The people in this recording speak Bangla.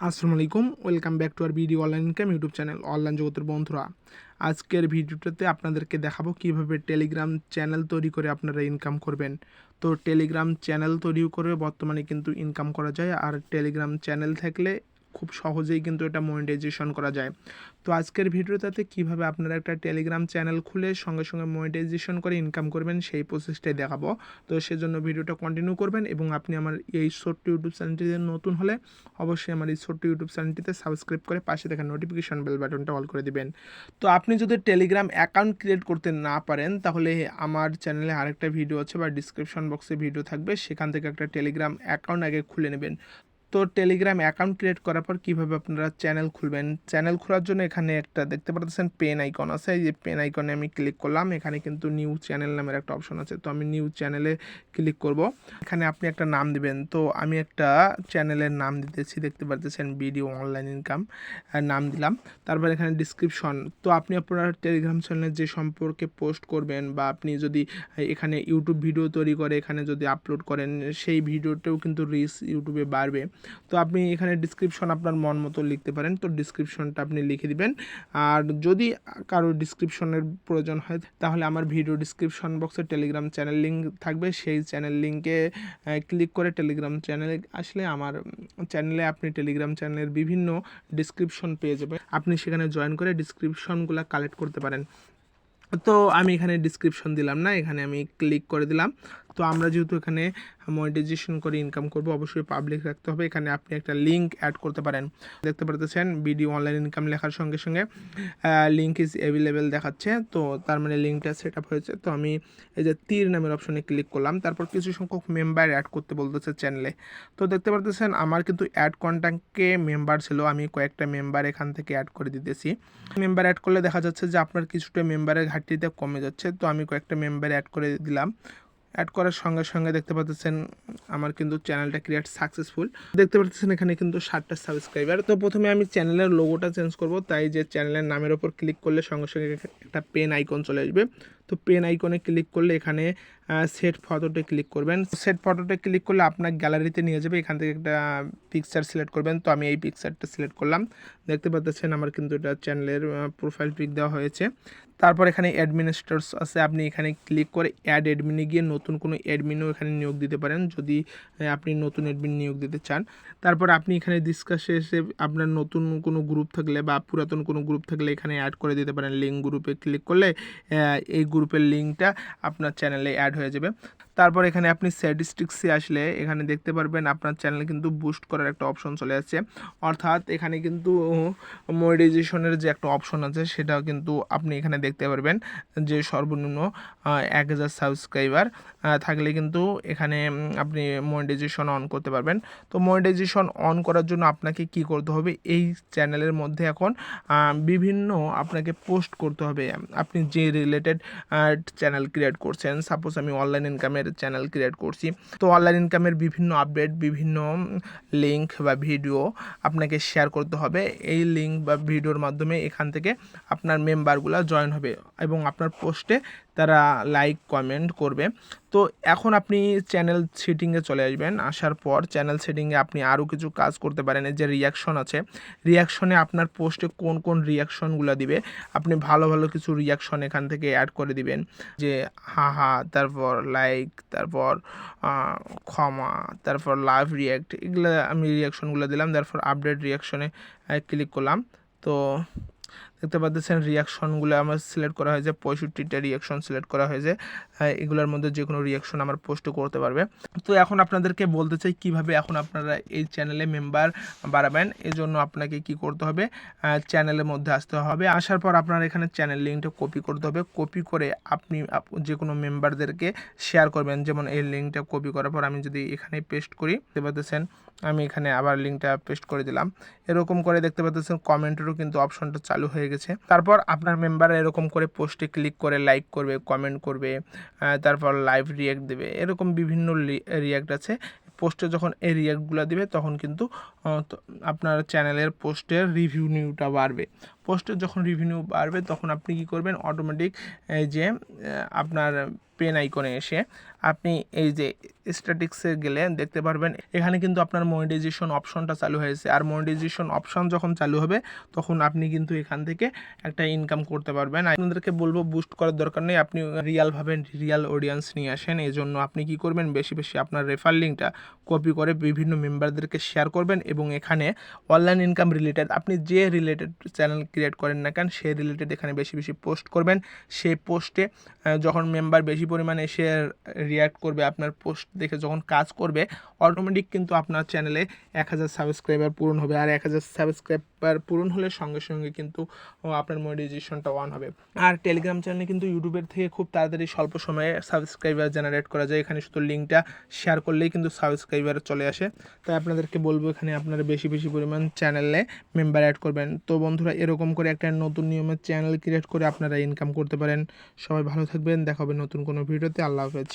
আসসালামু আলাইকুম, welcome back to our video online income YouTube channel online জগতের বন্ধুরা। আজকের ভিডিওটাতে আপনাদেরকে দেখাবো কিভাবে টেলিগ্রাম চ্যানেল তৈরি করে আপনারা ইনকাম করবেন। তো টেলিগ্রাম চ্যানেল তৈরি করে বর্তমানে কিন্তু ইনকাম করা যায়, আর টেলিগ্রাম চ্যানেল থাকলে খুব সহজেই কিন্তু এটা মনিটাইজেশন করা যায়। তো আজকের ভিডিওটাতে কিভাবে আপনারা একটা টেলিগ্রাম চ্যানেল খুলে সঙ্গে সঙ্গে মনিটাইজেশন করে ইনকাম করবেন সেই প্রসেসটাই দেখাবো। তো সেজন্য ভিডিওটা কন্টিনিউ করবেন, এবং আপনি আমার এই ছোট্ট ইউটিউব চ্যানেলটিতে নতুন হলে অবশ্যই আমার এই ছোট্ট ইউটিউব চ্যানেলটিতে সাবস্ক্রাইব করে পাশে থাকা নোটিফিকেশন বেল বাটনটা অল করে দিবেন। তো আপনি যদি টেলিগ্রাম অ্যাকাউন্ট ক্রিয়েট করতে না পারেন, তাহলে আমার চ্যানেলে আরেকটা ভিডিও আছে বা ডিসক্রিপশন বক্সে ভিডিও থাকবে, সেখান থেকে একটা টেলিগ্রাম অ্যাকাউন্ট আগে খুলে নেবেন। তো টেলিগ্রাম অ্যাকাউন্ট ক্রিয়েট করার পর কীভাবে আপনারা চ্যানেল খুলবেন, চ্যানেল খোলার জন্য এখানে একটা দেখতে পাচ্ছেন পেন আইকন আছে। এই যে পেন আইকনে আমি ক্লিক করলাম, এখানে কিন্তু নিউ চ্যানেল নামের একটা অপশন আছে। তো আমি নিউ চ্যানেলে ক্লিক করব। এখানে আপনি একটা নাম দিবেন। তো আমি একটা চ্যানেলের নাম দিতেছি, দেখতে পাচ্ছেন ভিডিও অনলাইন ইনকাম নাম দিলাম। তারপর এখানে ডিসক্রিপশন। তো আপনি আপনার টেলিগ্রাম চ্যানেলে যে সম্পর্কে পোস্ট করবেন, বা আপনি যদি এখানে ইউটিউব ভিডিও তৈরি করে এখানে যদি আপলোড করেন, সেই ভিডিওটাও কিন্তু রিচ ইউটিউবে বাড়বে। তো আপনি এখানে ডিসক্রিপশন আপনার মন মতো লিখতে পারেন। তো ডিসক্রিপশনটা আপনি লিখে দিবেন। আর যদি কারো ডিসক্রিপশনের প্রয়োজন হয়, তাহলে আমার ভিডিও ডিসক্রিপশন বক্সে টেলিগ্রাম চ্যানেল লিঙ্ক থাকবে। সেই চ্যানেল লিঙ্কে ক্লিক করে টেলিগ্রাম চ্যানেলে আসলে আমার চ্যানেলে আপনি টেলিগ্রাম চ্যানেলের বিভিন্ন ডিসক্রিপশন পেয়ে যাবেন। আপনি সেখানে জয়েন করে ডিসক্রিপশনগুলো কালেক্ট করতে পারেন। তো আমি এখানে ডিসক্রিপশন দিলাম না, এখানে আমি ক্লিক করে দিলাম। তো আমরা যেহেতু এখানে মনিটাইজেশন করে ইনকাম করব, অবশ্যই পাবলিক রাখতে হবে। এখানে আপনি একটা লিঙ্ক অ্যাড করতে পারেন। দেখতে পারতেছেন ভিডিও অনলাইন ইনকাম লেখার সঙ্গে সঙ্গে লিঙ্ক ইজ অ্যাভেলেবেল দেখাচ্ছে। তো তার মানে লিঙ্কটা সেট আপ হয়েছে। তো আমি এই যে তীর নামের অপশনে ক্লিক করলাম, তারপর কিছু সংখ্যক মেম্বার অ্যাড করতে বলতেছে চ্যানেলে। তো দেখতে পারতেছেন আমার কিন্তু অ্যাড কন্ট্যাক্টে মেম্বার ছিল, আমি কয়েকটা মেম্বার এখান থেকে অ্যাড করে দিতেছি। মেম্বার অ্যাড করলে দেখা যাচ্ছে যে আপনার কিছুটা মেম্বারের ঘাটতিতে কমে যাচ্ছে। তো আমি কয়েকটা মেম্বার অ্যাড করে দিলাম। অ্যাড করার সঙ্গে সঙ্গে দেখতে পাচ্ছেন আমার কিন্তু চ্যানেলটা ক্রিয়েট সাকসেসফুল। দেখতে পাচ্ছেন এখানে কিন্তু 60টা সাবস্ক্রাইবার। তো প্রথমে আমি চ্যানেলের লোগোটা চেঞ্জ করব, তাই যে চ্যানেলের নামের ওপর ক্লিক করলে সঙ্গে সঙ্গে একটা পেন আইকন চলে আসবে। তো পেন আইকনে ক্লিক করলে এখানে সেট ফটোতে ক্লিক করবেন। সেট ফটোতে ক্লিক করলে আপনার গ্যালারিতে নিয়ে যাবে। এখান থেকে একটা পিকচার সিলেক্ট করবেন। তো আমি এই পিকচারটা সিলেক্ট করলাম। দেখতে পাচ্ছেন আমার কিন্তু এটা চ্যানেলের প্রোফাইল পিক দেওয়া হয়েছে। তারপর এখানে অ্যাডমিনিস্ট্রেটরস আছে, আপনি এখানে ক্লিক করে অ্যাড অ্যাডমিনে গিয়ে নতুন কোনো অ্যাডমিনও এখানে নিয়োগ দিতে পারেন, যদি আপনি নতুন অ্যাডমিন নিয়োগ দিতে চান। তারপর আপনি এখানে ডিসকাসে এসে আপনার নতুন কোনো গ্রুপ থাকলে বা পুরাতন কোনো গ্রুপ থাকলে এখানে অ্যাড করে দিতে পারেন। লিঙ্ক গ্রুপে ক্লিক করলে এই গ্রুপের লিঙ্কটা আপনার চ্যানেলে অ্যাড হয়ে যাবে। তারপর এখানে আপনি স্ট্যাটিস্টিক্সে আসলে এখানে দেখতে পারবেন আপনার চ্যানেল কিন্তু বুস্ট করার একটা অপশন চলে আসছে। অর্থাৎ এখানে কিন্তু মনিটাইজেশনের যে একটা অপশন আছে, সেটাও কিন্তু আপনি এখানে দেখতে পারবেন যে সর্বনিম্ন 1000 সাবস্ক্রাইবার থাকলে কিন্তু এখানে আপনি মনিটাইজেশন অন করতে পারবেন। তো মনিটাইজেশন অন করার জন্য আপনাকে কি করতে হবে, এই চ্যানেলের মধ্যে এখন বিভিন্ন আপনাকে পোস্ট করতে হবে। আপনি যে রিলেটেড চ্যানেল ক্রিয়েট করছেন, সাপোজ আমি অনলাইন ইনকামের চ্যানেল ক্রিয়েট করছি, তো অনলাইন ইনকামের বিভিন্ন আপডেট, বিভিন্ন লিঙ্ক বা ভিডিও আপনাকে শেয়ার করতে হবে। এই লিঙ্ক বা ভিডিওর মাধ্যমে এখান থেকে আপনার মেম্বারগুলো জয়েন হবে এবং আপনার পোস্টে তারা লাইক কমেন্ট করবে। তো এখন আপনি চ্যানেল সেটিংয়ে চলে আসবেন। আসার পর চ্যানেল সেটিংয়ে আপনি আরও কিছু কাজ করতে পারেন। এই যে রিয়াকশন আছে, রিয়াকশনে আপনার পোস্টে কোন কোন রিয়াকশনগুলো দিবে, আপনি ভালো ভালো কিছু রিয়াকশন এখান থেকে অ্যাড করে দিবেন। যে হা হা, তারপর লাইক, তারপর ক্ষমা, তারপর লাভ রিয়াক্ট, এগুলো আমি রিয়াকশনগুলো দিলাম। তারপর আপডেট রিয়াকশনে ক্লিক করলাম। তো দেখতে পাচ্ছেন রিয়াকশনগুলো আমার সিলেক্ট করা হয়েছে, 65টা রিয়াকশন সিলেক্ট করা হয়েছে। এগুলোর মধ্যে যে কোনো রিয়াকশন আমার পোস্টে করতে পারবে। তো এখন আপনাদেরকে বলতে চাই কিভাবে এখন আপনারা এই চ্যানেলে মেম্বার বাড়াবেন। এই জন্য আপনাকে কি করতে হবে, চ্যানেলের মধ্যে আসতে হবে। আসার পর আপনার এখানে চ্যানেল লিঙ্কটা কপি করতে হবে। কপি করে আপনি যে কোনো মেম্বারদেরকে শেয়ার করবেন। যেমন এই লিঙ্কটা কপি করার পর আমি যদি এখানে পেস্ট করি, দেখতে পাচ্ছেন আমি এখানে আবার লিঙ্কটা পেস্ট করে দিলাম। এরকম করে দেখতে পাচ্ছেন কমেন্টেরও কিন্তু অপশনটা চালু হয়ে গেছে। তারপর আপনার মেম্বাররা এরকম করে পোস্টে ক্লিক করে লাইক করবে, কমেন্ট করবে, তারপর লাইভ রিয়াক্ট দেবে। এরকম বিভিন্ন রিয়াক্ট আছে। পোস্টে যখন এই রিয়াক্টগুলো দিবে তখন কিন্তু তো আপনার চ্যানেলের পোস্টের রিভিনিউটা বাড়বে। পোস্টের যখন রিভিনিউ বাড়বে তখন আপনি কী করবেন, অটোমেটিক যে আপনার পেন আইকনে এসে আপনি এই যে স্ট্যাটিক্সে গেলে দেখতে পারবেন এখানে কিন্তু আপনার মনিটাইজেশন অপশনটা চালু হয়েছে। আর মনিটাইজেশন অপশন যখন চালু হবে তখন আপনি কিন্তু এখান থেকে একটা ইনকাম করতে পারবেন। আপনাদেরকে বলবো বুস্ট করার দরকার নেই, আপনি রিয়ালভাবে রিয়াল অডিয়েন্স নিয়ে আসেন। এই জন্য আপনি কি করবেন, বেশি বেশি আপনার রেফার লিঙ্কটা কপি করে বিভিন্ন মেম্বারদেরকে শেয়ার করবেন এবং এখানে অনলাইন ইনকাম রিলেটেড আপনি যে রিলেটেড চ্যানেল ক্রিয়েট করেন না কেন সেই রিলেটেড এখানে বেশি বেশি পোস্ট করবেন। সেই পোস্টে যখন মেম্বার বেশি পরিমাণে এসে রিয়্যাক্ট করবে, আপনার পোস্ট দেখে যখন কাজ করবে, অটোমেটিক কিন্তু আপনার চ্যানেলে 1000 সাবস্ক্রাইবার পূরণ হবে। আর 1000 সাবস্ক্রাইবার পূরণ হলে সঙ্গে সঙ্গে কিন্তু আপনার মনিটাইজেশনটা অন হবে। আর টেলিগ্রাম চ্যানেলে কিন্তু ইউটিউবের থেকে খুব তাড়াতাড়ি স্বল্প সময়ে সাবস্ক্রাইবার জেনারেট করা যায়। এখানে শুধু লিঙ্কটা শেয়ার করলেই কিন্তু সাবস্ক্রাইবার চলে আসে। তাই আপনাদেরকে বলবো এখানে আপনারা বেশি বেশি পরিমাণ চ্যানেলে মেম্বার অ্যাড করবেন। তো বন্ধুরা, এরকম করে একটা নতুন নিয়মের চ্যানেল ক্রিয়েট করে আপনারা ইনকাম করতে পারেন। সবাই ভালো থাকবেন, দেখা হবে নতুন কোনো ভিডিওতে। আল্লাহ হাফেজ।